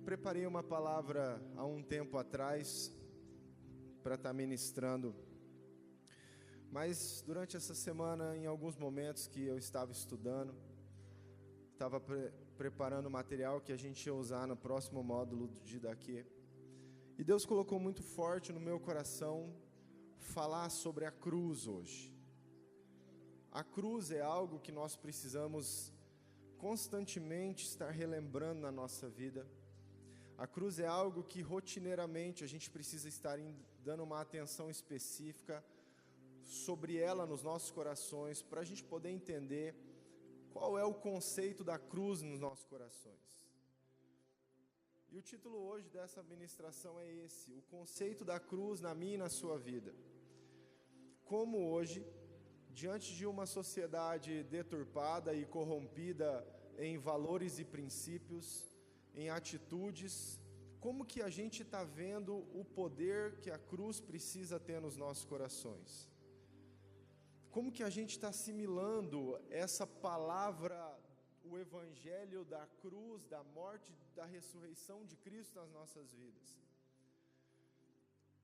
Preparei uma palavra há um tempo atrás para estar ministrando, mas durante essa semana, em alguns momentos que eu estava estudando, estava preparando o material que a gente ia usar no próximo módulo do Didaquê, e Deus colocou muito forte no meu coração falar sobre a cruz hoje. A cruz é algo que nós precisamos constantemente estar relembrando na nossa vida. A cruz é algo que rotineiramente a gente precisa estar dando uma atenção específica sobre ela nos nossos corações, para a gente poder entender qual é o conceito da cruz nos nossos corações. E o título hoje dessa ministração é esse: o conceito da cruz na minha e na sua vida. Como hoje, diante de uma sociedade deturpada e corrompida em valores e princípios, em atitudes, como que a gente está vendo o poder que a cruz precisa ter nos nossos corações? Como que a gente está assimilando essa palavra, o evangelho da cruz, da morte, da ressurreição de Cristo nas nossas vidas?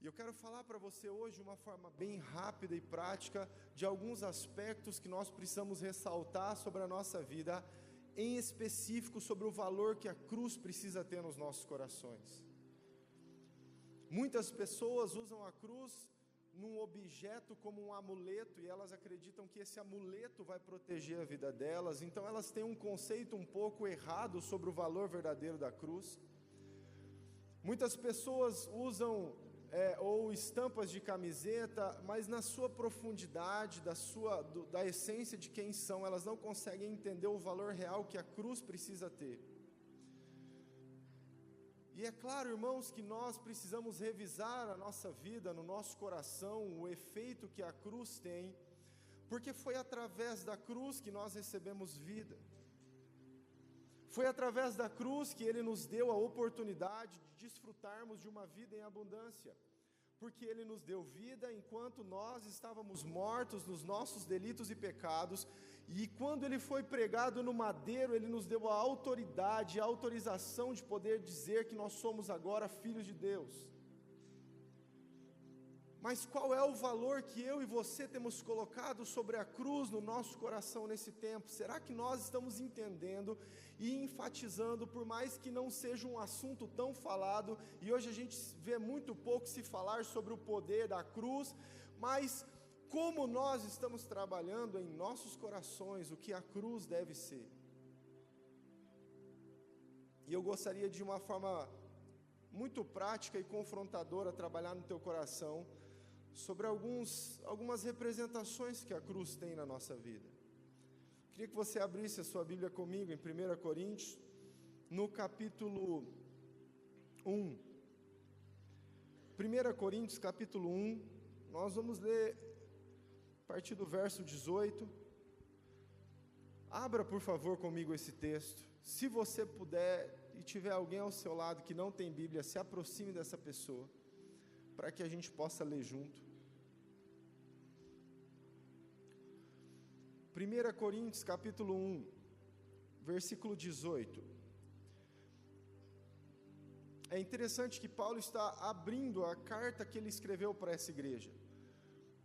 E eu quero falar para você hoje de uma forma bem rápida e prática de alguns aspectos que nós precisamos ressaltar sobre a nossa vida, em específico sobre o valor que a cruz precisa ter nos nossos corações. Muitas pessoas usam a cruz num objeto como um amuleto, e elas acreditam que esse amuleto vai proteger a vida delas, então elas têm um conceito um pouco errado sobre o valor verdadeiro da cruz. Muitas pessoas usam ou estampas de camiseta, mas na sua profundidade, da essência de quem são, elas não conseguem entender o valor real que a cruz precisa ter. E é claro, irmãos, que nós precisamos revisar a nossa vida, no nosso coração, o efeito que a cruz tem, porque foi através da cruz que nós recebemos vida. Foi através da cruz que Ele nos deu a oportunidade de desfrutarmos de uma vida em abundância, porque Ele nos deu vida enquanto nós estávamos mortos nos nossos delitos e pecados, e quando Ele foi pregado no madeiro, Ele nos deu a autoridade, a autorização de poder dizer que nós somos agora filhos de Deus. Mas qual é o valor que eu e você temos colocado sobre a cruz no nosso coração nesse tempo? Será que nós estamos entendendo e enfatizando, por mais que não seja um assunto tão falado, e hoje a gente vê muito pouco se falar sobre o poder da cruz, mas como nós estamos trabalhando em nossos corações o que a cruz deve ser? E eu gostaria de uma forma muito prática e confrontadora trabalhar no teu coração sobre algumas representações que a cruz tem na nossa vida. Queria que você abrisse a sua Bíblia comigo em 1 Coríntios, no capítulo 1. 1 Coríntios, capítulo 1, nós vamos ler a partir do verso 18. Abra, por favor, comigo esse texto. Se você puder e tiver alguém ao seu lado que não tem Bíblia, se aproxime dessa pessoa, para que a gente possa ler junto. 1 Coríntios capítulo 1, versículo 18. É interessante que Paulo está abrindo a carta que ele escreveu para essa igreja.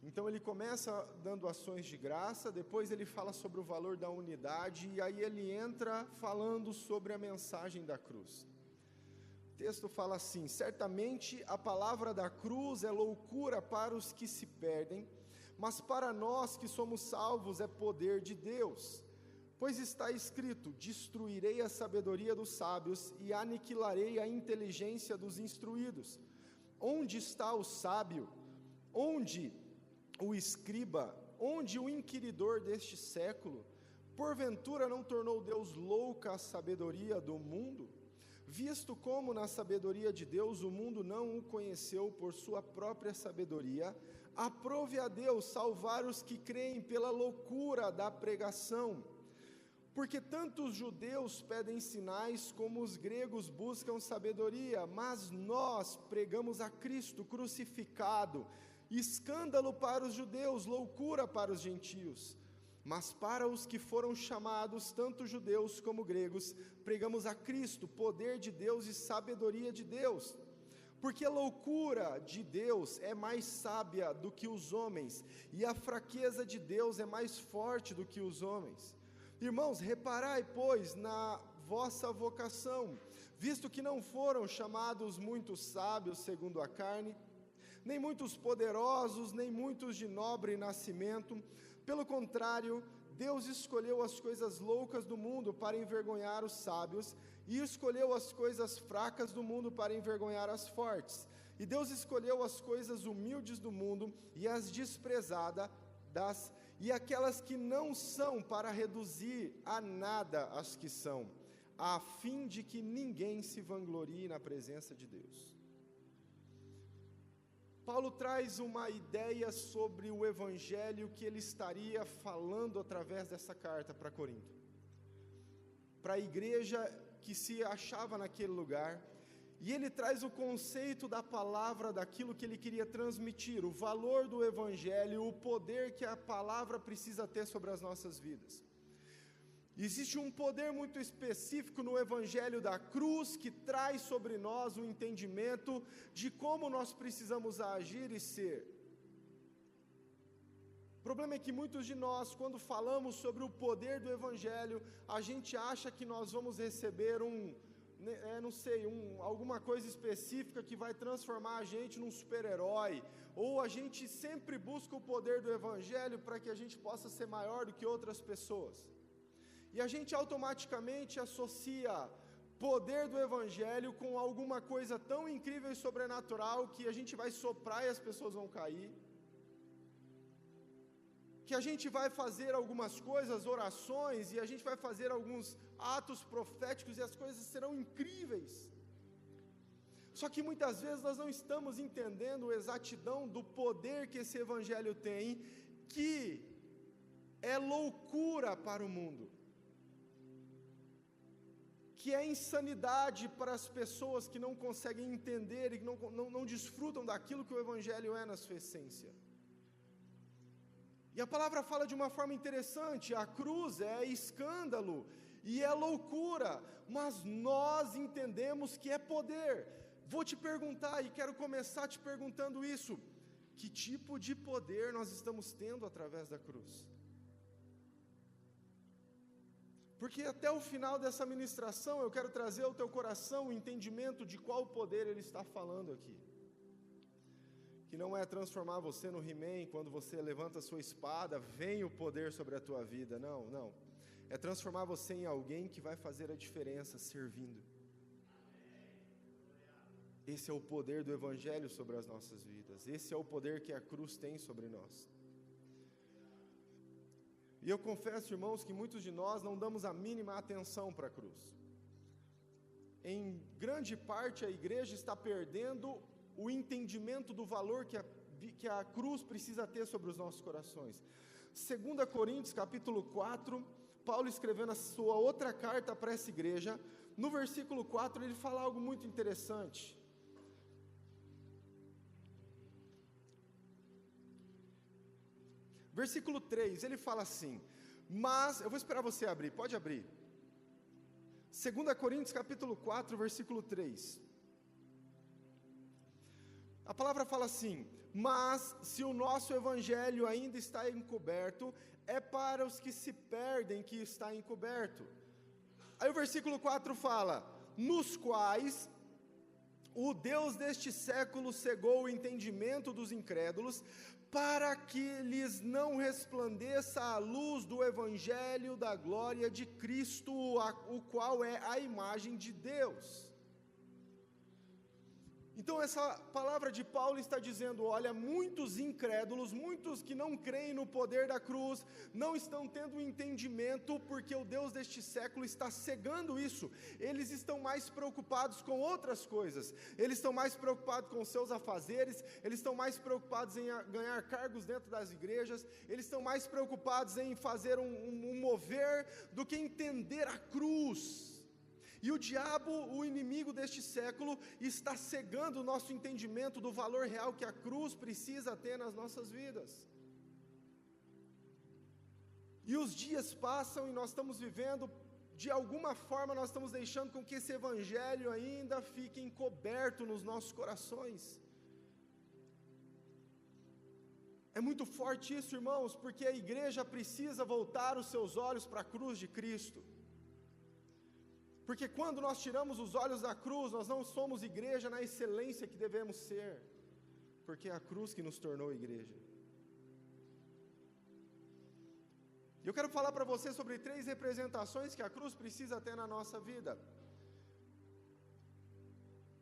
Então ele começa dando ações de graça, depois ele fala sobre o valor da unidade, e aí ele entra falando sobre a mensagem da cruz. O texto fala assim: certamente a palavra da cruz é loucura para os que se perdem, mas para nós que somos salvos é poder de Deus. Pois está escrito: destruirei a sabedoria dos sábios e aniquilarei a inteligência dos instruídos. Onde está o sábio? Onde o escriba? Onde o inquiridor deste século? Porventura não tornou Deus louca a sabedoria do mundo? Visto como na sabedoria de Deus o mundo não o conheceu por sua própria sabedoria, aprove a Deus salvar os que creem pela loucura da pregação. Porque tanto os judeus pedem sinais como os gregos buscam sabedoria, mas nós pregamos a Cristo crucificado, escândalo para os judeus, loucura para os gentios. Mas para os que foram chamados, tanto judeus como gregos, pregamos a Cristo, poder de Deus e sabedoria de Deus. Porque a loucura de Deus é mais sábia do que os homens, e a fraqueza de Deus é mais forte do que os homens. Irmãos, reparai, pois, na vossa vocação, visto que não foram chamados muitos sábios segundo a carne, nem muitos poderosos, nem muitos de nobre nascimento. Pelo contrário, Deus escolheu as coisas loucas do mundo para envergonhar os sábios, e escolheu as coisas fracas do mundo para envergonhar as fortes. E Deus escolheu as coisas humildes do mundo e as desprezadas e aquelas que não são, para reduzir a nada as que são, a fim de que ninguém se vanglorie na presença de Deus. Paulo traz uma ideia sobre o evangelho que ele estaria falando através dessa carta para Corinto, para a igreja que se achava naquele lugar, e ele traz o conceito da palavra, daquilo que ele queria transmitir, o valor do evangelho, o poder que a palavra precisa ter sobre as nossas vidas. Existe um poder muito específico no evangelho da cruz que traz sobre nós o entendimento de como nós precisamos agir e ser. O problema é que muitos de nós, quando falamos sobre o poder do evangelho, a gente acha que nós vamos receber alguma coisa específica que vai transformar a gente num super-herói, ou a gente sempre busca o poder do evangelho para que a gente possa ser maior do que outras pessoas. E a gente automaticamente associa poder do evangelho com alguma coisa tão incrível e sobrenatural que a gente vai soprar e as pessoas vão cair. Que a gente vai fazer algumas coisas, orações, e a gente vai fazer alguns atos proféticos e as coisas serão incríveis. Só que muitas vezes nós não estamos entendendo a exatidão do poder que esse evangelho tem, que é loucura para o mundo, que é insanidade para as pessoas que não conseguem entender e que não desfrutam daquilo que o evangelho é na sua essência. E a palavra fala de uma forma interessante: a cruz é escândalo e é loucura, mas nós entendemos que é poder. Vou te perguntar, e quero começar te perguntando isso: que tipo de poder nós estamos tendo através da cruz? Porque até o final dessa ministração eu quero trazer ao teu coração o entendimento de qual poder ele está falando aqui. Que não é transformar você no He-Man, quando você levanta a sua espada, vem o poder sobre a tua vida. Não. É transformar você em alguém que vai fazer a diferença servindo. Esse é o poder do evangelho sobre as nossas vidas. Esse é o poder que a cruz tem sobre nós. E eu confesso, irmãos, que muitos de nós não damos a mínima atenção para a cruz. Em grande parte, a igreja está perdendo o entendimento do valor que a cruz precisa ter sobre os nossos corações. 2 Coríntios, capítulo 4, Paulo escrevendo a sua outra carta para essa igreja, no versículo 4 ele fala algo muito interessante. Versículo 3, ele fala assim, mas, eu vou esperar você abrir, pode abrir. 2 Coríntios capítulo 4, versículo 3. A palavra fala assim: mas se o nosso evangelho ainda está encoberto, é para os que se perdem que está encoberto. Aí o versículo 4 fala, nos quais o Deus deste século cegou o entendimento dos incrédulos, para que lhes não resplandeça a luz do evangelho da glória de Cristo, o qual é a imagem de Deus. Então essa palavra de Paulo está dizendo, olha, muitos incrédulos, muitos que não creem no poder da cruz, não estão tendo entendimento, porque o Deus deste século está cegando isso. Eles estão mais preocupados com outras coisas, eles estão mais preocupados com seus afazeres, eles estão mais preocupados em ganhar cargos dentro das igrejas, eles estão mais preocupados em fazer um mover, do que entender a cruz. E o diabo, o inimigo deste século, está cegando o nosso entendimento do valor real que a cruz precisa ter nas nossas vidas. E os dias passam e nós estamos vivendo, de alguma forma nós estamos deixando com que esse evangelho ainda fique encoberto nos nossos corações. É muito forte isso, irmãos, porque a igreja precisa voltar os seus olhos para a cruz de Cristo. Porque quando nós tiramos os olhos da cruz, nós não somos igreja na excelência que devemos ser, porque é a cruz que nos tornou igreja. E eu quero falar para você sobre 3 representações que a cruz precisa ter na nossa vida.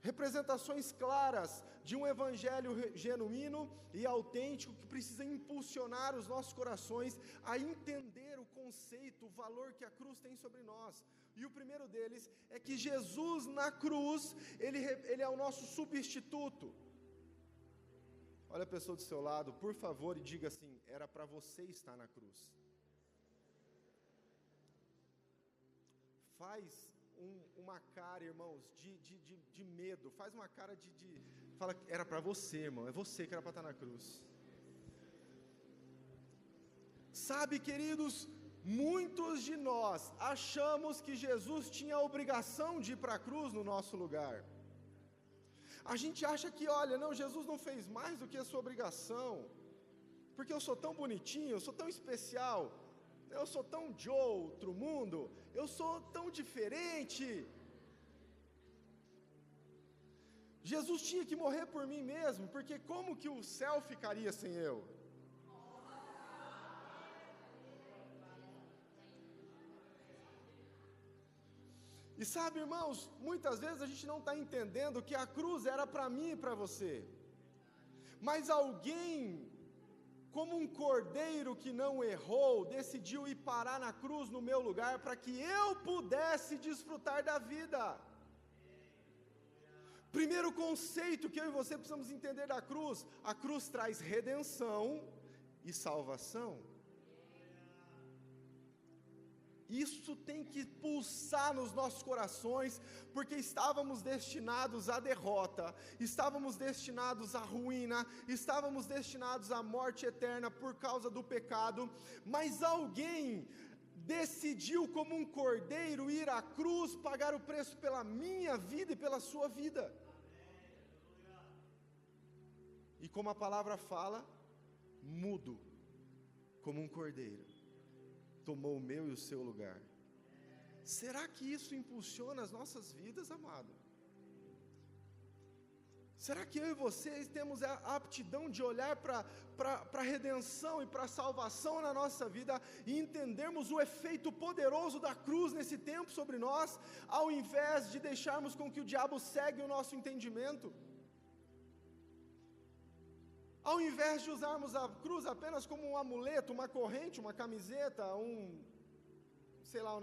Representações claras de um evangelho genuíno e autêntico que precisa impulsionar os nossos corações a entender o conceito, o valor que a cruz tem sobre nós. E o primeiro deles é que Jesus na cruz, ele é o nosso substituto. Olha a pessoa do seu lado, por favor, e diga assim: era para você estar na cruz. Faz uma cara, irmãos, de medo, faz uma cara fala, era para você, irmão, é você que era para estar na cruz. Sabe, queridos, muitos de nós achamos que Jesus tinha a obrigação de ir para a cruz no nosso lugar. A gente acha que, olha, não, Jesus não fez mais do que a sua obrigação, porque eu sou tão bonitinho, eu sou tão especial, eu sou tão de outro mundo, eu sou tão diferente. Jesus tinha que morrer por mim mesmo, porque como que o céu ficaria sem eu? E sabe, irmãos, muitas vezes a gente não está entendendo que a cruz era para mim e para você, mas alguém, como um cordeiro que não errou, decidiu ir parar na cruz no meu lugar, para que eu pudesse desfrutar da vida. Primeiro conceito que eu e você precisamos entender da cruz: a cruz traz redenção e salvação. Isso tem que pulsar nos nossos corações, porque estávamos destinados à derrota, estávamos destinados à ruína, estávamos destinados à morte eterna por causa do pecado, mas alguém decidiu, como um cordeiro, ir à cruz, pagar o preço pela minha vida e pela sua vida. E como a palavra fala, mudo, como um cordeiro, tomou o meu e o seu lugar. Será que isso impulsiona as nossas vidas, amado? Será que eu e vocês temos a aptidão de olhar para a redenção e para a salvação na nossa vida e entendermos o efeito poderoso da cruz nesse tempo sobre nós, ao invés de deixarmos com que o diabo segue o nosso entendimento? Ao invés de usarmos a cruz apenas como um amuleto, uma corrente, uma camiseta, um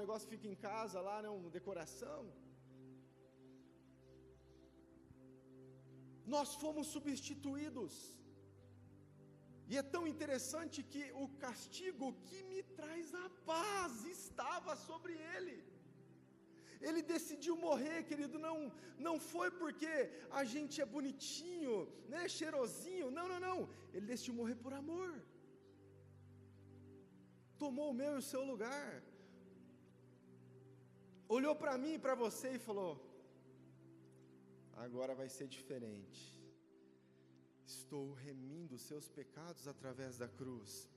negócio que fica em casa lá, né, uma decoração. Nós fomos substituídos. E é tão interessante que o castigo que me traz a paz estava sobre ele. Ele decidiu morrer, querido, não foi porque a gente é bonitinho, né, cheirosinho, não, ele decidiu morrer por amor, tomou o meu e o seu lugar, olhou para mim e para você e falou: agora vai ser diferente, estou remindo os seus pecados através da cruz,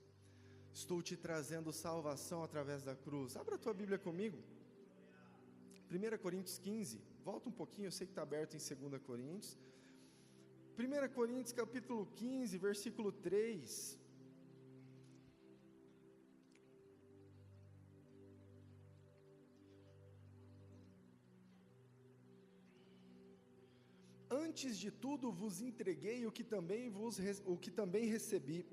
estou te trazendo salvação através da cruz. Abra a tua Bíblia comigo, 1 Coríntios 15, volta um pouquinho, eu sei que está aberto em 2 Coríntios, 1 Coríntios capítulo 15, versículo 3, antes de tudo vos entreguei o que também recebi,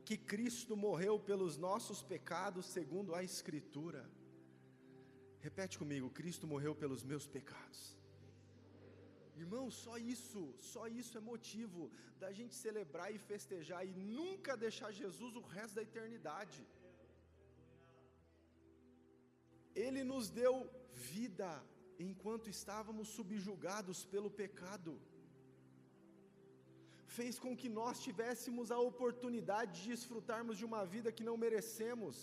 que Cristo morreu pelos nossos pecados segundo a Escritura. Repete comigo: Cristo morreu pelos meus pecados. Irmão, só isso é motivo da gente celebrar e festejar e nunca deixar Jesus o resto da eternidade. Ele nos deu vida enquanto estávamos subjugados pelo pecado. Fez com que nós tivéssemos a oportunidade de desfrutarmos de uma vida que não merecemos.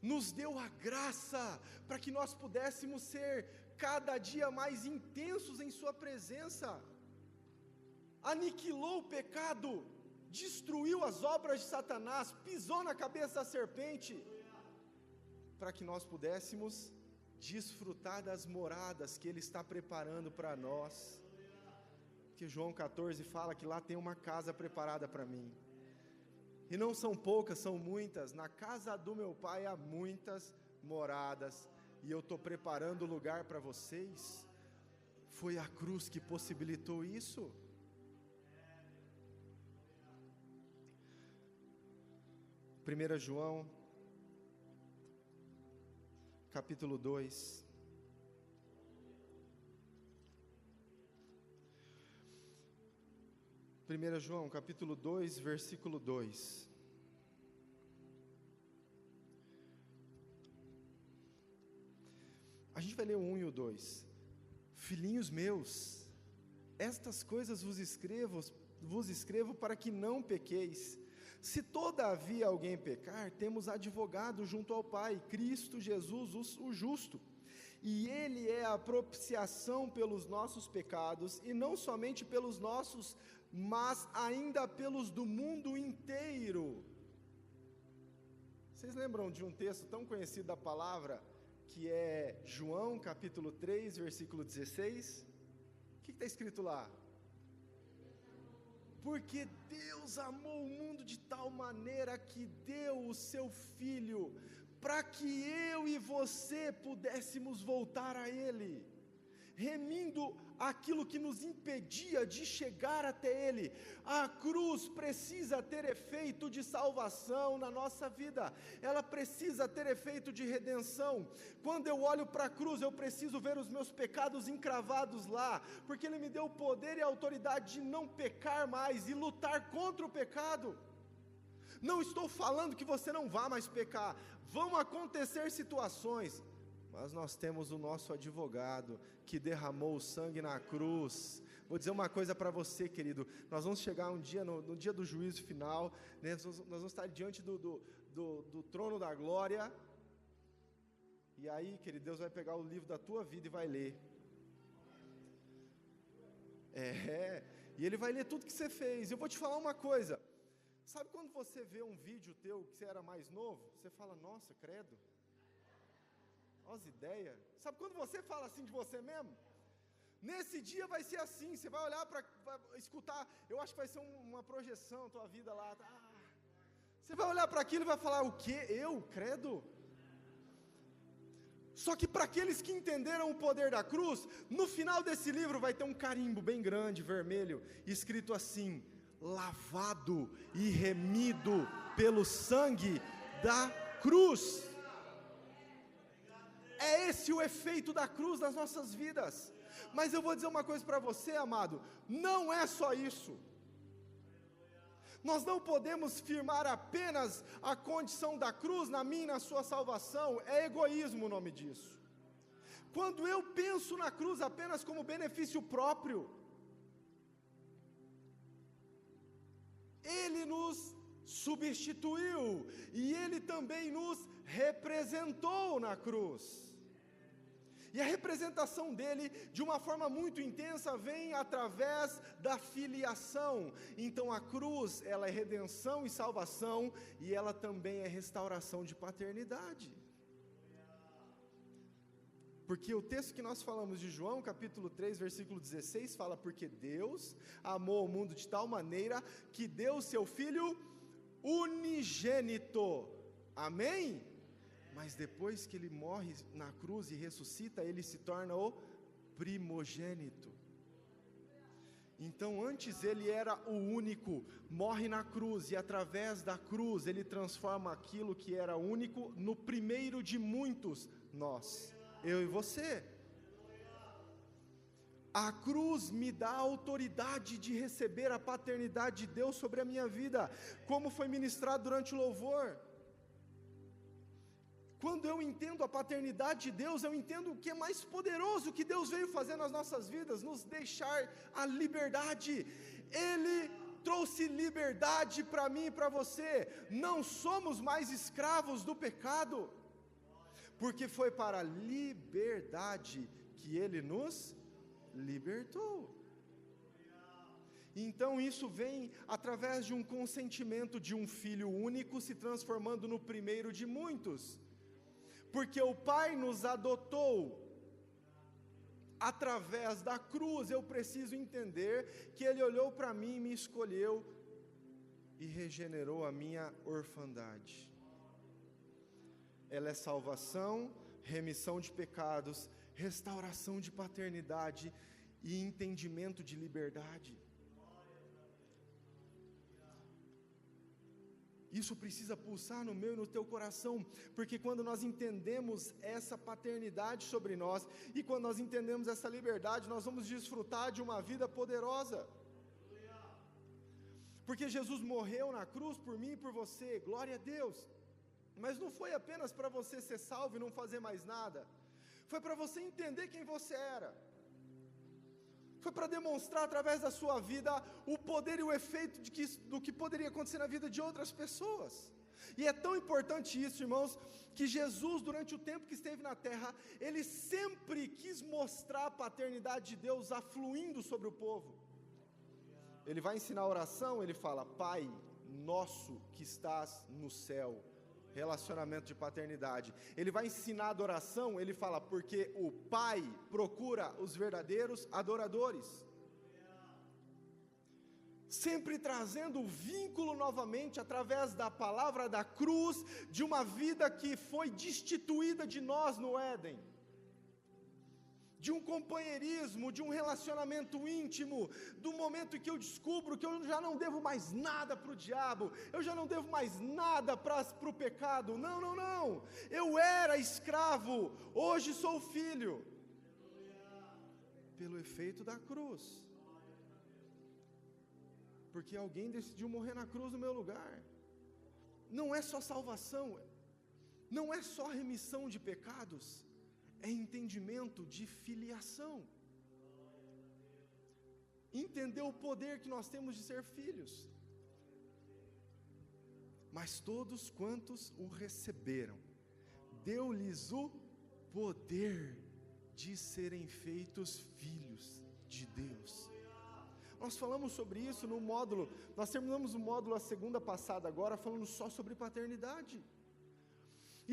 nos deu a graça para que nós pudéssemos ser cada dia mais intensos em sua presença, aniquilou o pecado, destruiu as obras de Satanás, pisou na cabeça da serpente, para que nós pudéssemos desfrutar das moradas que Ele está preparando para nós, que João 14 fala que lá tem uma casa preparada para mim, e não são poucas, são muitas. Na casa do meu Pai há muitas moradas, e eu estou preparando lugar para vocês. Foi a cruz que possibilitou isso. Primeira João, capítulo 2. Primeira João, capítulo 2, versículo 2. A gente vai ler o 1 e o 2. Filhinhos meus, estas coisas vos escrevo para que não pequeis. Se todavia alguém pecar, temos advogado junto ao Pai, Cristo Jesus, o justo. E Ele é a propiciação pelos nossos pecados, e não somente pelos nossos, mas ainda pelos do mundo inteiro. Vocês lembram de um texto tão conhecido da palavra, que é João capítulo 3, versículo 16? O que está escrito lá? Porque Deus amou o mundo de tal maneira que deu o seu Filho, para que eu e você pudéssemos voltar a Ele, remindo aquilo que nos impedia de chegar até Ele. A cruz precisa ter efeito de salvação na nossa vida, ela precisa ter efeito de redenção. Quando eu olho para a cruz, eu preciso ver os meus pecados encravados lá, porque Ele me deu o poder e a autoridade de não pecar mais e lutar contra o pecado. Não estou falando que você não vá mais pecar, vão acontecer situações, mas nós temos o nosso advogado, que derramou o sangue na cruz. Vou dizer uma coisa para você, querido, nós vamos chegar um dia, no dia do juízo final, né, nós vamos estar diante do trono da glória, e aí, querido, Deus vai pegar o livro da tua vida e vai ler. E Ele vai ler tudo que você fez. Eu vou te falar uma coisa, sabe quando você vê um vídeo teu, que você era mais novo, você fala, nossa, credo, as ideias. Sabe quando você fala assim de você mesmo? Nesse dia vai ser assim, você vai olhar para escutar, eu acho que vai ser uma projeção, tua vida lá, você vai olhar para aquilo e vai falar, o quê? Eu? Credo? Só que para aqueles que entenderam o poder da cruz, no final desse livro vai ter um carimbo bem grande, vermelho, escrito assim, lavado e remido pelo sangue da cruz. É esse o efeito da cruz nas nossas vidas. Mas eu vou dizer uma coisa para você, amado, não é só isso. Nós não podemos firmar apenas a condição da cruz na minha e na sua salvação, é egoísmo o nome disso. Quando eu penso na cruz apenas como benefício próprio, Ele nos substituiu, e Ele também nos representou na cruz. E a representação dele, de uma forma muito intensa, vem através da filiação. Então a cruz, ela é redenção e salvação, e ela também é restauração de paternidade. Porque o texto que nós falamos de João, capítulo 3, versículo 16, fala, porque Deus amou o mundo de tal maneira, que deu o seu Filho unigênito. Amém? Mas depois que Ele morre na cruz e ressuscita, Ele se torna o primogênito. Então antes Ele era o único, morre na cruz, e através da cruz Ele transforma aquilo que era único no primeiro de muitos, nós, eu e você. A cruz me dá a autoridade de receber a paternidade de Deus sobre a minha vida, como foi ministrado durante o louvor. Quando eu entendo a paternidade de Deus, eu entendo o que é mais poderoso que Deus veio fazer nas nossas vidas, nos deixar a liberdade. Ele trouxe liberdade para mim e para você. Não somos mais escravos do pecado. porque foi para a liberdade que Ele nos libertou. Então isso vem através de um consentimento de um filho único se transformando no primeiro de muitos, porque o Pai nos adotou. Através da cruz eu preciso entender que Ele olhou para mim, me escolheu e regenerou a minha orfandade. Ela é salvação, remissão de pecados, restauração de paternidade e entendimento de liberdade. Isso precisa pulsar no meu e no teu coração, porque quando nós entendemos essa paternidade sobre nós, e quando nós entendemos essa liberdade, nós vamos desfrutar de uma vida poderosa. Porque Jesus morreu na cruz por mim e por você, glória a Deus. Mas não foi apenas para você ser salvo e não fazer mais nada, foi para você entender quem você era. Foi para demonstrar através da sua vida o poder e o efeito do que poderia acontecer na vida de outras pessoas. E é tão importante isso, irmãos, que Jesus, durante o tempo que esteve na terra, Ele sempre quis mostrar a paternidade de Deus afluindo sobre o povo. Ele vai ensinar a oração, Ele fala: Pai nosso que estás no céu. Relacionamento de paternidade. Ele vai ensinar a adoração, ele fala: porque o Pai procura os verdadeiros adoradores. Sempre trazendo o vínculo novamente através da palavra da cruz, de uma vida que foi destituída de nós no Éden, de um companheirismo, de um relacionamento íntimo, do momento em que eu descubro que eu já não devo mais nada para o diabo, eu já não devo mais nada para o pecado. Não, eu era escravo, hoje sou filho, pelo efeito da cruz, porque alguém decidiu morrer na cruz no meu lugar. Não é só salvação, não é só remissão de pecados, é entendimento de filiação. Entender o poder que nós temos de ser filhos. Mas todos quantos o receberam, deu-lhes o poder de serem feitos filhos de Deus. Nós falamos sobre isso no módulo, nós terminamos o módulo a segunda passada agora, falando só sobre paternidade.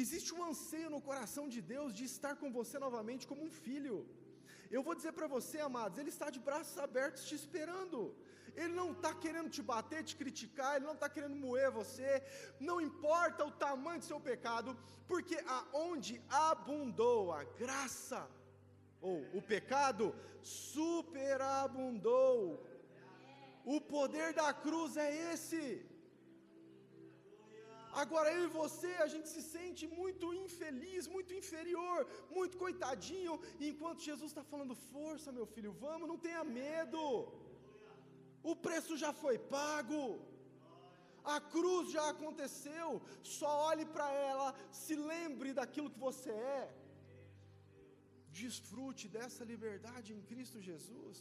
Existe um anseio no coração de Deus de estar com você novamente como um filho. Eu vou dizer para você, amados, Ele está de braços abertos te esperando. Ele não está querendo te bater, te criticar, Ele não está querendo moer você, não importa o tamanho do seu pecado, porque aonde abundou a graça, ou o pecado, superabundou. O poder da cruz é esse. Agora eu e você, a gente se sente muito infeliz, muito inferior, muito coitadinho, enquanto Jesus está falando: força meu filho, vamos, não tenha medo, o preço já foi pago, a cruz já aconteceu, só olhe para ela, se lembre daquilo que você é, desfrute dessa liberdade em Cristo Jesus.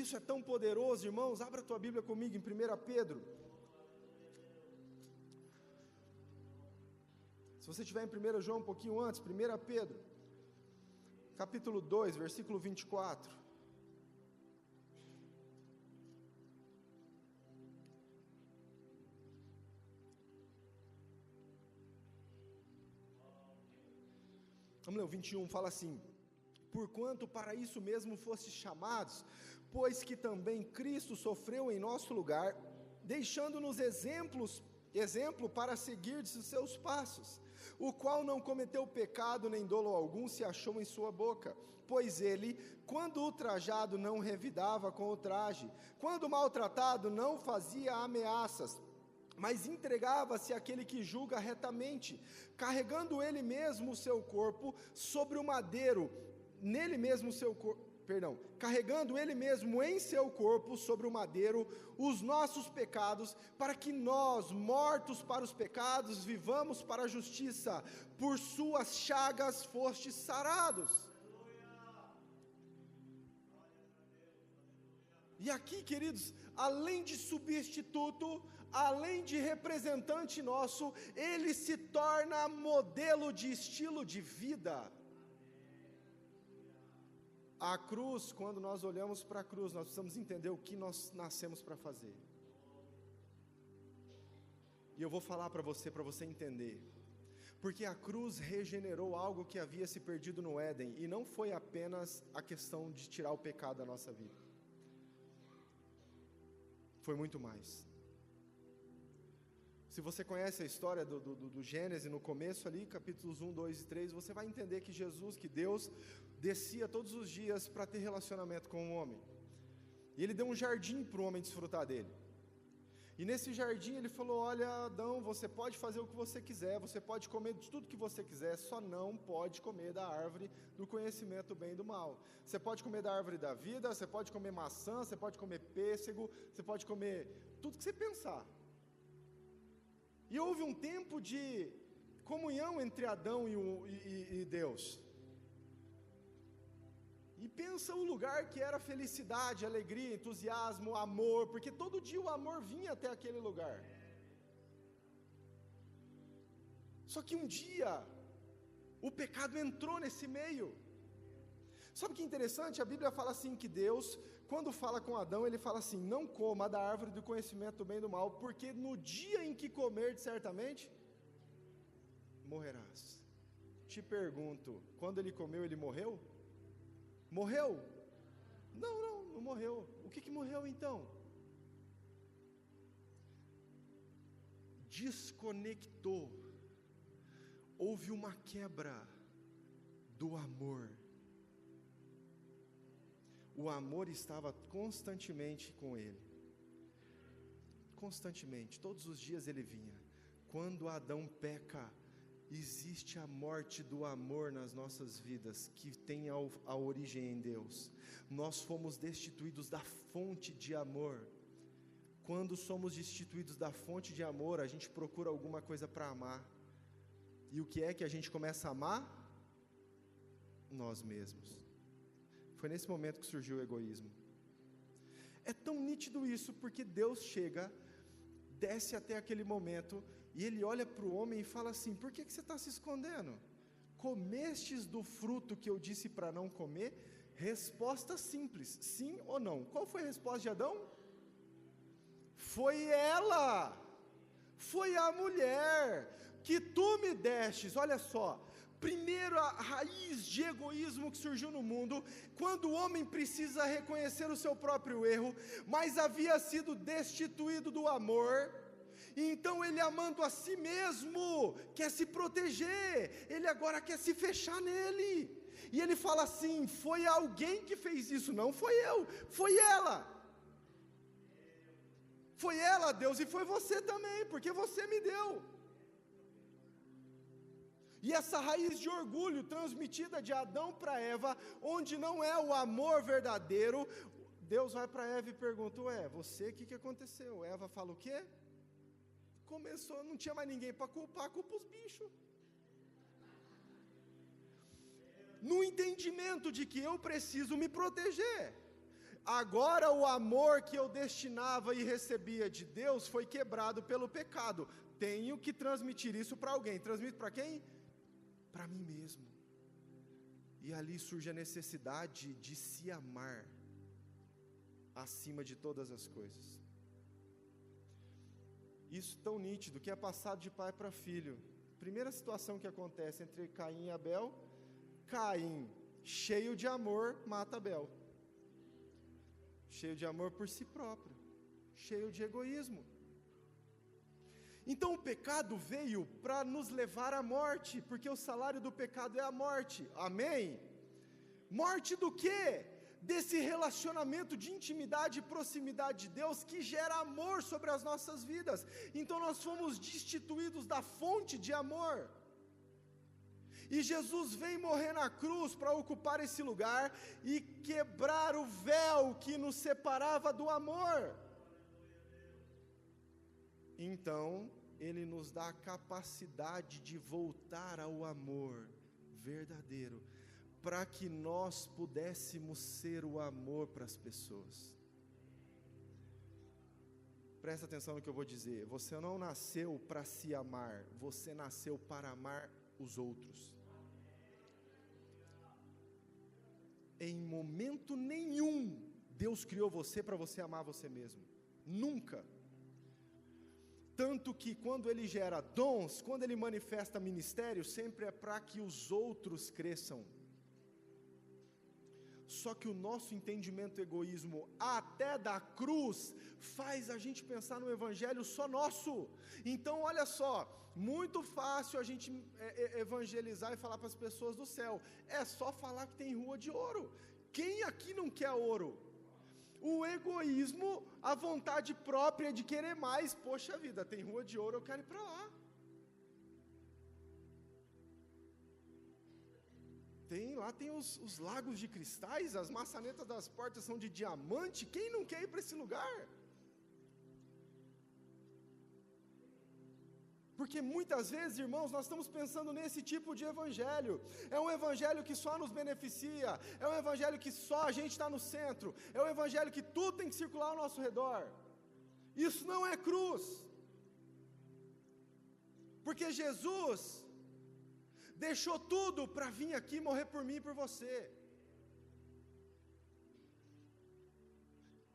Isso é tão poderoso, irmãos. Abra a tua Bíblia comigo em 1 Pedro. Se você estiver em 1 João um pouquinho antes, 1 Pedro, capítulo 2, versículo 24. Vamos ler o 21, fala assim: porquanto para isso mesmo fostes chamados, pois que também Cristo sofreu em nosso lugar, deixando-nos exemplo para seguir de seus passos, o qual não cometeu pecado nem dolo algum se achou em sua boca, pois ele, quando ultrajado, não revidava com o traje, quando maltratado, não fazia ameaças, mas entregava-se àquele que julga retamente, carregando ele mesmo o seu corpo sobre o madeiro, carregando ele mesmo em seu corpo sobre o madeiro os nossos pecados, para que nós, mortos para os pecados, vivamos para a justiça. Por suas chagas fostes sarados. E aqui, queridos, além de substituto, além de representante nosso, ele se torna modelo de estilo de vida. A cruz, quando nós olhamos para a cruz, nós precisamos entender o que nós nascemos para fazer. E eu vou falar para você entender. Porque a cruz regenerou algo que havia se perdido no Éden, e não foi apenas a questão de tirar o pecado da nossa vida. Foi muito mais. Se você conhece a história do Gênesis, no começo ali, capítulos 1, 2 e 3, você vai entender que Jesus, que Deus, descia todos os dias para ter relacionamento com o homem. E ele deu um jardim para o homem desfrutar dele. E nesse jardim ele falou: olha, Adão, você pode fazer o que você quiser, você pode comer de tudo que você quiser, só não pode comer da árvore do conhecimento do bem e do mal. Você pode comer da árvore da vida, você pode comer maçã, você pode comer pêssego, você pode comer tudo que você pensar. E houve um tempo de comunhão entre Adão e Deus. E pensa o lugar que era felicidade, alegria, entusiasmo, amor, porque todo dia o amor vinha até aquele lugar. Só que um dia, o pecado entrou nesse meio. Sabe o que é interessante? A Bíblia fala assim que Deus, quando fala com Adão, ele fala assim: não coma da árvore do conhecimento do bem e do mal, porque no dia em que comer, certamente, morrerás. Te pergunto, quando ele comeu, ele morreu? Morreu? Não morreu. O que morreu então? Desconectou. Houve uma quebra do amor. O amor estava constantemente com ele. Constantemente, todos os dias ele vinha. Quando Adão peca, existe a morte do amor nas nossas vidas, que tem a origem em Deus. Nós fomos destituídos da fonte de amor. Quando somos destituídos da fonte de amor, a gente procura alguma coisa para amar. E o que é que a gente começa a amar? Nós mesmos. Foi nesse momento que surgiu o egoísmo. É tão nítido isso, porque Deus chega, desce até aquele momento, e ele olha para o homem e fala assim: por que você está se escondendo? Comestes do fruto que eu disse para não comer? Resposta simples, sim ou não. Qual foi a resposta de Adão? Foi ela, foi a mulher que tu me destes. Olha só, primeiro a raiz de egoísmo que surgiu no mundo, quando o homem precisa reconhecer o seu próprio erro, mas havia sido destituído do amor. Então ele, amando a si mesmo, quer se proteger, ele agora quer se fechar nele, e ele fala assim: foi alguém que fez isso, não foi eu, foi ela, Deus, e foi você também, porque você me deu. E essa raiz de orgulho transmitida de Adão para Eva, onde não é o amor verdadeiro, Deus vai para Eva e pergunta: ué, você, o que aconteceu? Eva fala o quê? Começou, não tinha mais ninguém para culpar, culpa os bichos. No entendimento de que eu preciso me proteger. Agora o amor que eu destinava e recebia de Deus foi quebrado pelo pecado. Tenho que transmitir isso para alguém. Transmito para quem? Para mim mesmo. E ali surge a necessidade de se amar acima de todas as coisas. Isso tão nítido que é passado de pai para filho. Primeira situação que acontece entre Caim e Abel: Caim, cheio de amor, mata Abel. Cheio de amor por si próprio, cheio de egoísmo. Então o pecado veio para nos levar à morte, porque o salário do pecado é a morte. Amém? Morte do quê? Desse relacionamento de intimidade e proximidade de Deus, que gera amor sobre as nossas vidas. Então nós fomos destituídos da fonte de amor. E Jesus vem morrer na cruz para ocupar esse lugar e quebrar o véu que nos separava do amor. Então, Ele nos dá a capacidade de voltar ao amor verdadeiro, para que nós pudéssemos ser o amor para as pessoas. Presta atenção no que eu vou dizer. Você não nasceu para se amar, você nasceu para amar os outros. Em momento nenhum, Deus criou você para você amar você mesmo. Nunca. Tanto que quando Ele gera dons, quando Ele manifesta ministério, sempre é para que os outros cresçam. Só que o nosso entendimento egoísmo, até da cruz, faz a gente pensar no evangelho só nosso. Então, olha só, muito fácil a gente evangelizar e falar para as pessoas do céu. É só falar que tem rua de ouro. Quem aqui não quer ouro? O egoísmo, a vontade própria de querer mais. Poxa vida, tem rua de ouro, eu quero ir para lá. Lá tem os lagos de cristais, as maçanetas das portas são de diamante. Quem não quer ir para esse lugar? Porque muitas vezes, irmãos, nós estamos pensando nesse tipo de evangelho. É um evangelho que só nos beneficia. É um evangelho que só a gente está no centro. É um evangelho que tudo tem que circular ao nosso redor. Isso não é cruz. Porque Jesus deixou tudo para vir aqui morrer por mim e por você.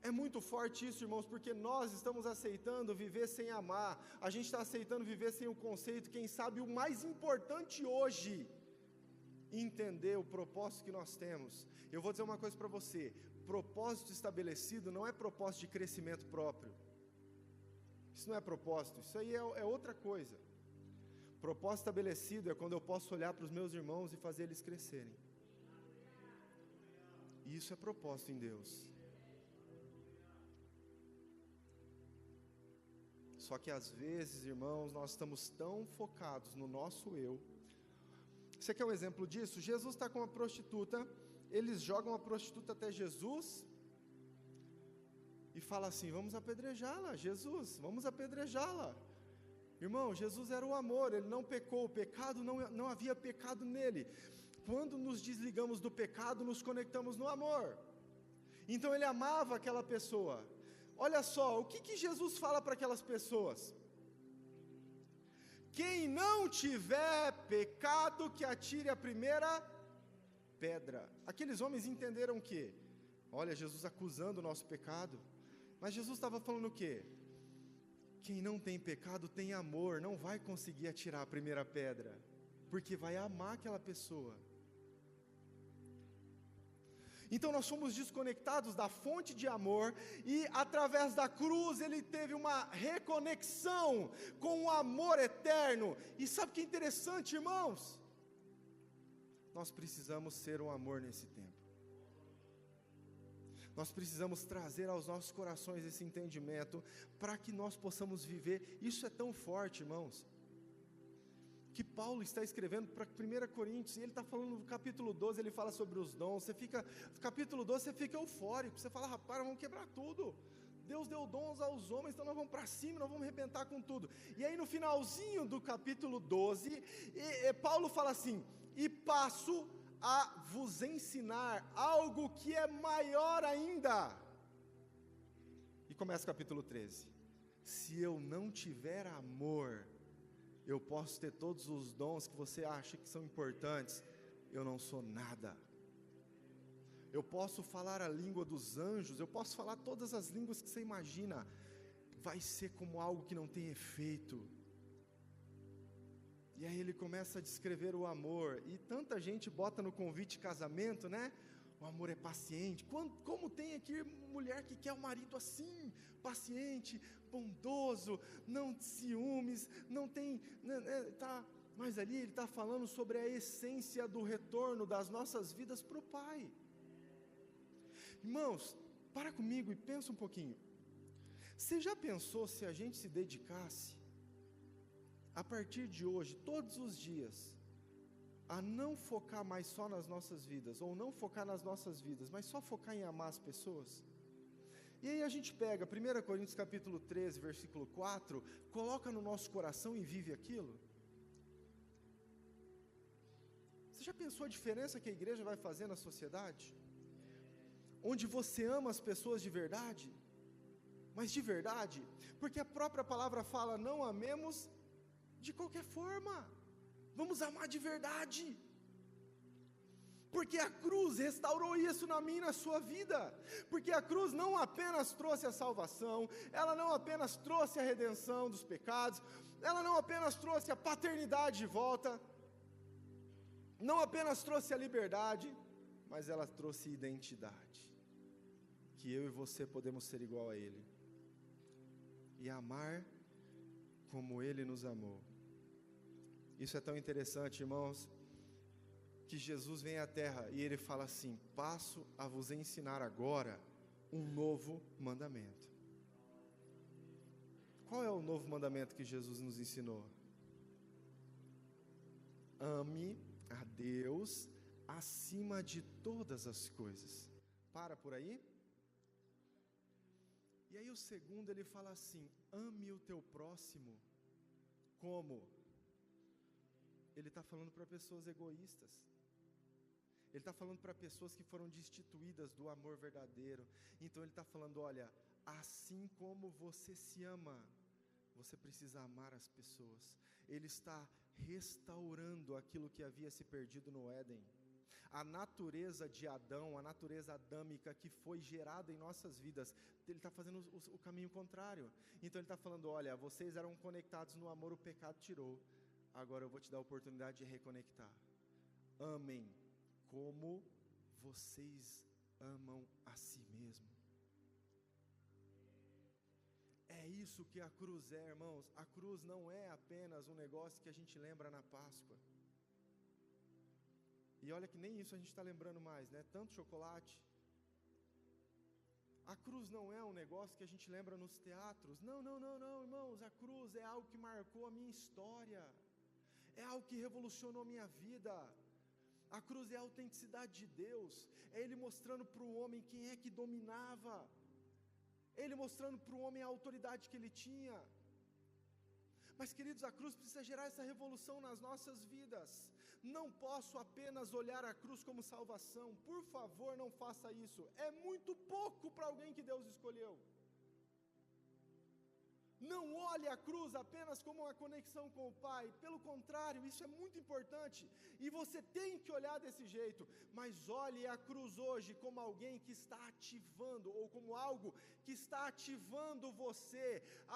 É muito forte isso, irmãos, porque nós estamos aceitando viver sem amar. A gente está aceitando viver sem o conceito, quem sabe o mais importante hoje, entender o propósito que nós temos. Eu vou dizer uma coisa para você, propósito estabelecido não é propósito de crescimento próprio. Isso não é propósito, isso aí é outra coisa. Propósito estabelecido é quando eu posso olhar para os meus irmãos e fazer eles crescerem. Isso é propósito em Deus. Só que às vezes, irmãos, nós estamos tão focados no nosso eu. Você quer um exemplo disso? Jesus está com uma prostituta, eles jogam a prostituta até Jesus e falam assim, vamos apedrejá-la, Jesus, vamos apedrejá-la. Irmão, Jesus era o amor, Ele não pecou, o pecado não havia pecado nele. Quando nos desligamos do pecado, nos conectamos no amor. Então Ele amava aquela pessoa. Olha só, o que Jesus fala para aquelas pessoas? Quem não tiver pecado, que atire a primeira pedra. Aqueles homens entenderam o quê? Olha, Jesus acusando o nosso pecado. Mas Jesus estava falando o quê? Quem não tem pecado tem amor, não vai conseguir atirar a primeira pedra, porque vai amar aquela pessoa. Então nós somos desconectados da fonte de amor, e através da cruz Ele teve uma reconexão com o amor eterno. E sabe o que é interessante, irmãos? Nós precisamos ser um amor nesse tempo. Nós precisamos trazer aos nossos corações esse entendimento, para que nós possamos viver. Isso é tão forte, irmãos, que Paulo está escrevendo para 1 Coríntios, e ele está falando no capítulo 12, ele fala sobre os dons. No capítulo 12 você fica eufórico, você fala, rapaz, nós vamos quebrar tudo. Deus deu dons aos homens, então nós vamos para cima, nós vamos arrebentar com tudo. E aí no finalzinho do capítulo 12, Paulo fala assim, e passo a vos ensinar algo que é maior ainda. E começa o capítulo 13. Se eu não tiver amor, eu posso ter todos os dons que você acha que são importantes, eu não sou nada. Eu posso falar a língua dos anjos, eu posso falar todas as línguas que você imagina, vai ser como algo que não tem efeito. E aí ele começa a descrever o amor, e tanta gente bota no convite casamento, né? O amor é paciente. Como tem aqui mulher que quer um marido assim, paciente, bondoso, não ciúmes, não tem, mas ali ele está falando sobre a essência do retorno das nossas vidas para o Pai. Irmãos, para comigo e pensa um pouquinho. Você já pensou se a gente se dedicasse, a partir de hoje, todos os dias, a não focar mais só nas nossas vidas, ou não focar nas nossas vidas, mas só focar em amar as pessoas? E aí a gente pega 1 Coríntios capítulo 13, versículo 4, coloca no nosso coração e vive aquilo? Você já pensou a diferença que a igreja vai fazer na sociedade? Onde você ama as pessoas de verdade, Mas de verdade, porque a própria palavra fala, não amemos de qualquer forma, vamos amar de verdade, porque a cruz restaurou isso na minha e na sua vida, porque a cruz não apenas trouxe a salvação, ela não apenas trouxe a redenção dos pecados, ela não apenas trouxe a paternidade de volta, não apenas trouxe a liberdade, mas ela trouxe identidade, que eu e você podemos ser igual a Ele, e amar como Ele nos amou. Isso é tão interessante, irmãos, que Jesus vem à terra e Ele fala assim, passo a vos ensinar agora um novo mandamento. Qual é o novo mandamento que Jesus nos ensinou? Ame a Deus acima de todas as coisas. Para por aí. E aí o segundo ele fala assim, ame o teu próximo como? Ele está falando para pessoas egoístas. Ele está falando para pessoas que foram destituídas do amor verdadeiro. Então ele está falando, olha, assim como você se ama, você precisa amar as pessoas. Ele está restaurando aquilo que havia se perdido no Éden. A natureza de Adão, a natureza adâmica que foi gerada em nossas vidas, ele está fazendo o caminho contrário. Então ele está falando, olha, vocês eram conectados no amor, o pecado tirou. Agora eu vou te dar a oportunidade de reconectar. Amem como vocês amam a si mesmo. É isso que a cruz é, irmãos. A cruz não é apenas um negócio que a gente lembra na Páscoa. E olha que nem isso a gente está lembrando mais, né? Tanto chocolate. A cruz não é um negócio que a gente lembra nos teatros. Não, irmãos. A cruz é algo que marcou a minha história. É algo que revolucionou a minha vida. A cruz é a autenticidade de Deus. É Ele mostrando para o homem quem é que dominava. Ele mostrando para o homem a autoridade que ele tinha. Mas queridos, a cruz precisa gerar essa revolução nas nossas vidas. Não posso apenas olhar a cruz como salvação. Por favor, não faça isso. É muito pouco para alguém que Deus escolheu. Não olhe a cruz apenas como uma conexão com o Pai. Pelo contrário, isso é muito importante. E você tem que olhar desse jeito. Mas olhe a cruz hoje como alguém que está ativando, ou como algo que está ativando você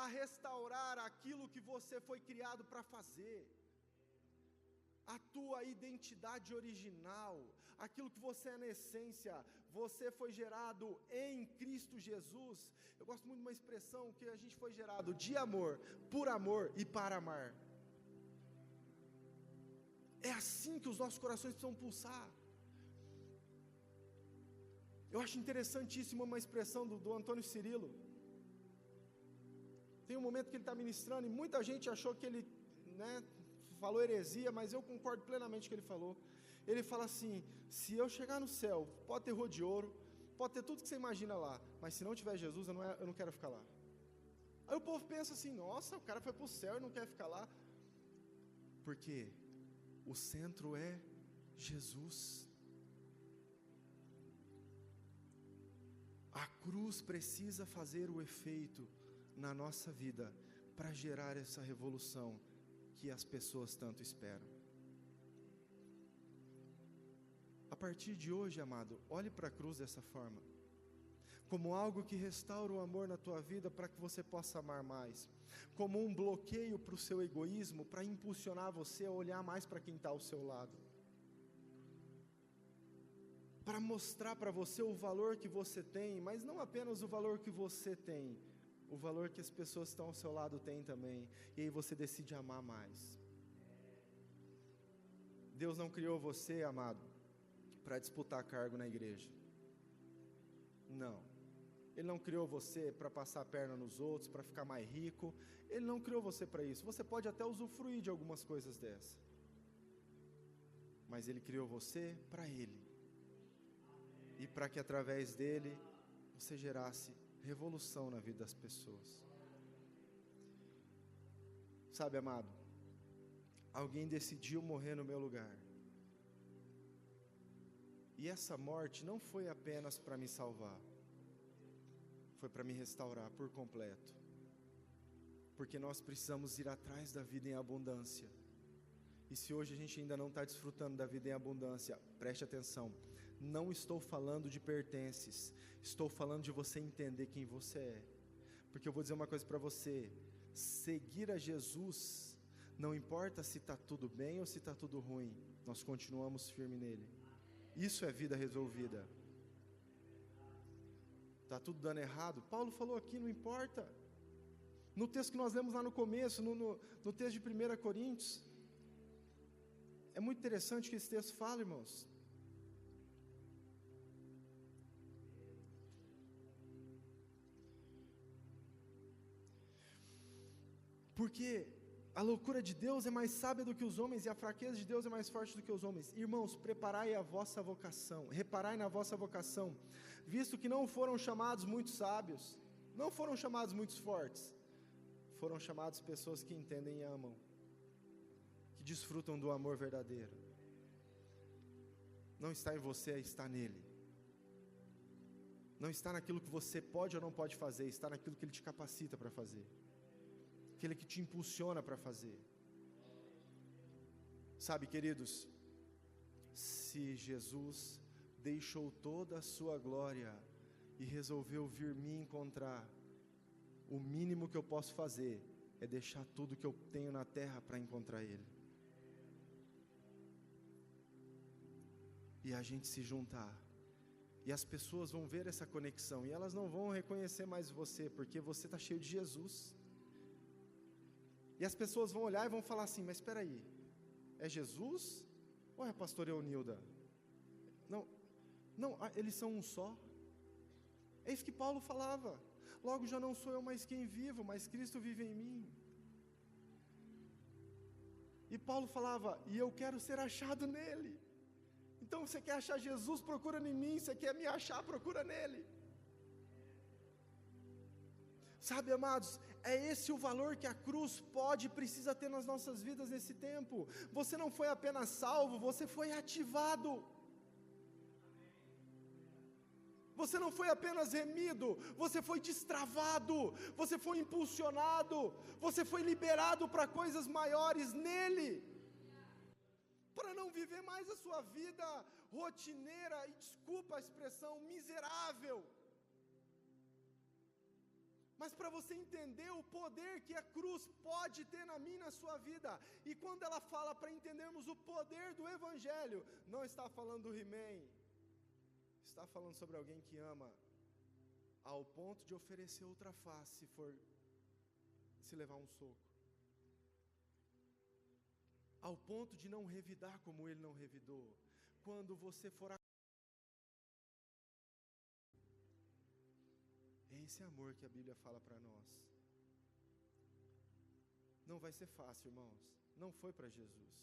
a restaurar aquilo que você foi criado para fazer. A tua identidade original, aquilo que você é na essência, você foi gerado em Cristo Jesus. Eu gosto muito de uma expressão que a gente foi gerado de amor, por amor e para amar. É assim que os nossos corações precisam pulsar. Eu acho interessantíssima uma expressão do Antônio Cirilo. Tem um momento que ele está ministrando e muita gente achou que ele, falou heresia, mas eu concordo plenamente com o que ele falou. Ele fala assim, se eu chegar no céu, pode ter rua de ouro, pode ter tudo que você imagina lá, mas se não tiver Jesus, eu não quero ficar lá. Aí o povo pensa assim, nossa, o cara foi para o céu e não quer ficar lá. Porque o centro é Jesus. A cruz precisa fazer o efeito na nossa vida para gerar essa revolução que as pessoas tanto esperam. A partir de hoje, amado, olhe para a cruz dessa forma, como algo que restaura o amor na tua vida para que você possa amar mais, como um bloqueio para o seu egoísmo, para impulsionar você a olhar mais para quem está ao seu lado, para mostrar para você o valor que você tem, mas não apenas o valor que você tem, o valor que as pessoas que estão ao seu lado têm também, e aí você decide amar mais. Deus não criou você, amado, para disputar cargo na igreja. Não. Ele não criou você para passar a perna nos outros, para ficar mais rico. Ele não criou você para isso. Você pode até usufruir de algumas coisas dessas. Mas Ele criou você para Ele. E para que através dEle, você gerasse revolução na vida das pessoas. Sabe, amado, alguém decidiu morrer no meu lugar. E essa morte não foi apenas para me salvar. foi para me restaurar por completo. Porque nós precisamos ir atrás da vida em abundância. E se hoje a gente ainda não está desfrutando da vida em abundância, preste atenção, não estou falando de pertences, estou falando de você entender quem você é. Porque eu vou dizer uma coisa para você, seguir a Jesus, não importa se está tudo bem ou se está tudo ruim, nós continuamos firmes nele. Isso é vida resolvida. Está tudo dando errado? Paulo falou aqui, não importa. No texto que nós lemos lá no começo, no texto de 1 Coríntios, é muito interessante o que esse texto fala, irmãos. Porque a loucura de Deus é mais sábia do que os homens, e a fraqueza de Deus é mais forte do que os homens. Irmãos, preparai a vossa vocação, reparai na vossa vocação, visto que não foram chamados muitos sábios, não foram chamados muitos fortes, foram chamados pessoas que entendem e amam, que desfrutam do amor verdadeiro. Não está em você, está nele. Não está naquilo que você pode ou não pode fazer, está naquilo que ele te capacita para fazer, aquele que te impulsiona para fazer. Sabe, queridos, se Jesus deixou toda a sua glória e resolveu vir me encontrar, o mínimo que eu posso fazer é deixar tudo que eu tenho na terra para encontrar Ele. E a gente se juntar. E as pessoas vão ver essa conexão, e elas não vão reconhecer mais você, porque você está cheio de Jesus. E as pessoas vão olhar e vão falar assim, mas espera aí, é Jesus ou é a pastora Eunilda? Não, eles são um só. É isso que Paulo falava. Logo já não sou eu mais quem vivo, mas Cristo vive em mim. E Paulo falava, e eu quero ser achado nele. Então você quer achar Jesus, procura em mim. Você quer me achar, procura nele. Sabe, amados, é esse o valor que a cruz pode e precisa ter nas nossas vidas nesse tempo. Você não foi apenas salvo, você foi ativado. Você não foi apenas remido, você foi destravado, você foi impulsionado, você foi liberado para coisas maiores nele. Para não viver mais a sua vida rotineira, e desculpa a expressão, miserável. Mas para você entender o poder que a cruz pode ter na minha e na sua vida. E quando ela fala para entendermos o poder do Evangelho, não está falando do He-Man, está falando sobre alguém que ama ao ponto de oferecer outra face se for se levar um soco. Ao ponto de não revidar como ele não revidou. Quando você for é esse amor que a Bíblia fala para nós. Não vai ser fácil, irmãos. Não foi para Jesus.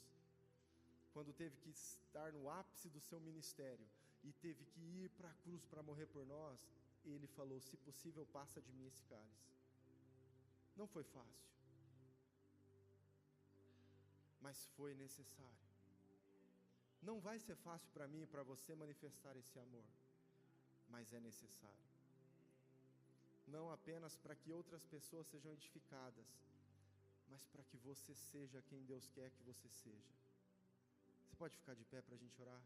Quando teve que estar no ápice do seu ministério e teve que ir para a cruz para morrer por nós, ele falou, se possível, passa de mim esse cálice. Não foi fácil, mas foi necessário. Não vai ser fácil para mim e para você manifestar esse amor, mas é necessário. Não apenas para que outras pessoas sejam edificadas, mas para que você seja quem Deus quer que você seja. Você pode ficar de pé para a gente orar?